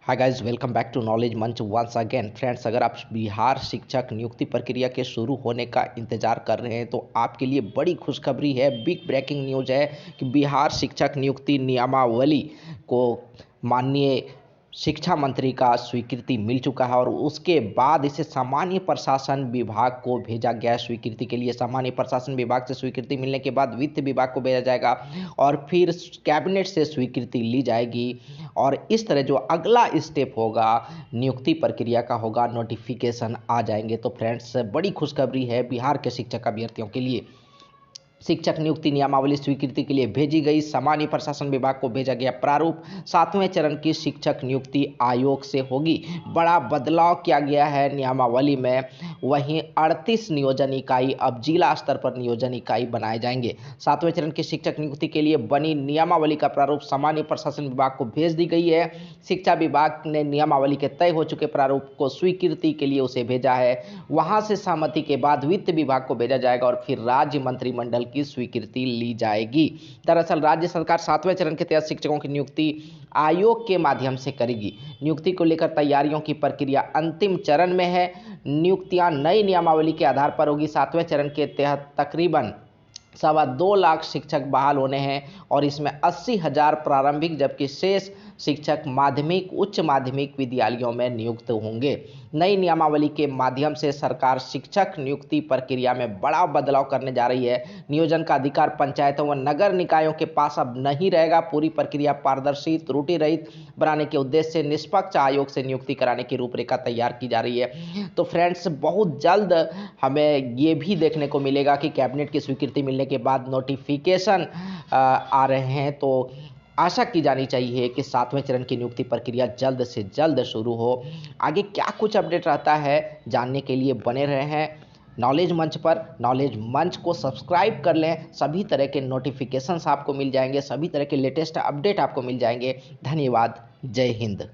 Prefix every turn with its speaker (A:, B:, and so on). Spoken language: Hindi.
A: Hi guys, welcome back to knowledge Manch once again. Friends, अगर आप बिहार शिक्षक नियुक्ति प्रक्रिया के शुरू होने का इंतजार कर रहे हैं तो आपके लिए बड़ी खुशखबरी है। बिग ब्रेकिंग न्यूज़ है कि बिहार शिक्षक नियुक्ति नियमावली को माननीय शिक्षा मंत्री का स्वीकृति मिल चुका है और उसके बाद इसे सामान्य प्रशासन विभाग को भेजा गया स्वीकृति के लिए। सामान्य प्रशासन विभाग से स्वीकृति मिलने के बाद वित्त विभाग को भेजा जाएगा और फिर कैबिनेट से स्वीकृति ली जाएगी और इस तरह जो अगला स्टेप होगा नियुक्ति प्रक्रिया का होगा, नोटिफिकेशन आ जाएंगे। तो फ्रेंड्स, बड़ी खुशखबरी है बिहार के शिक्षक अभ्यर्थियों के लिए। शिक्षक नियुक्ति नियमावली स्वीकृति के लिए भेजी गई। सामान्य प्रशासन विभाग को भेजा गया प्रारूप 7वें चरण की शिक्षक नियुक्ति आयोग से होगी। बड़ा बदलाव किया गया है नियमावली में। वहीं 38 नियोजन इकाई अब जिला स्तर पर नियोजन इकाई बनाए जाएंगे। 7वें चरण की शिक्षक नियुक्ति के लिए बनी नियमावली का प्रारूप सामान्य प्रशासन विभाग को भेज दी गई है। शिक्षा विभाग ने नियमावली के तय हो चुके प्रारूप को स्वीकृति के लिए उसे भेजा है। वहां से सहमति के बाद वित्त विभाग को भेजा जाएगा और फिर राज्य मंत्रिमंडल की स्वीकृति ली जाएगी। दरअसल राज्य सरकार 7वें चरण के तहत शिक्षकों की नियुक्ति आयोग के माध्यम से करेगी। नियुक्ति को लेकर तैयारियों की प्रक्रिया अंतिम चरण में है। नियुक्तियां नई नियमावली के आधार पर होगी। 7वें चरण के तहत तकरीबन 2.25 लाख शिक्षक बहाल होने हैं और इसमें 80,000 प्रारंभिक जबकि शेष शिक्षक माध्यमिक उच्च माध्यमिक विद्यालयों में नियुक्त होंगे। नई नियमावली के माध्यम से सरकार शिक्षक नियुक्ति प्रक्रिया में बड़ा बदलाव करने जा रही है। नियोजन का अधिकार पंचायतों व नगर निकायों के पास अब नहीं रहेगा। पूरी प्रक्रिया पारदर्शी त्रुटि रहित बनाने के उद्देश्य से निष्पक्ष आयोग से नियुक्ति कराने की रूपरेखा तैयार की जा रही है। तो फ्रेंड्स, बहुत जल्द हमें ये भी देखने को मिलेगा कि कैबिनेट की स्वीकृति मिलने के बाद नोटिफिकेशन आ रहे हैं। तो आशा की जानी चाहिए कि 7वें चरण की नियुक्ति प्रक्रिया जल्द से जल्द शुरू हो। आगे क्या कुछ अपडेट रहता है जानने के लिए बने रहे हैं नॉलेज मंच पर। नॉलेज मंच को सब्सक्राइब कर लें। सभी तरह के नोटिफिकेशंस आपको मिल जाएंगे, सभी तरह के लेटेस्ट अपडेट आपको मिल जाएंगे। धन्यवाद। जय हिंद।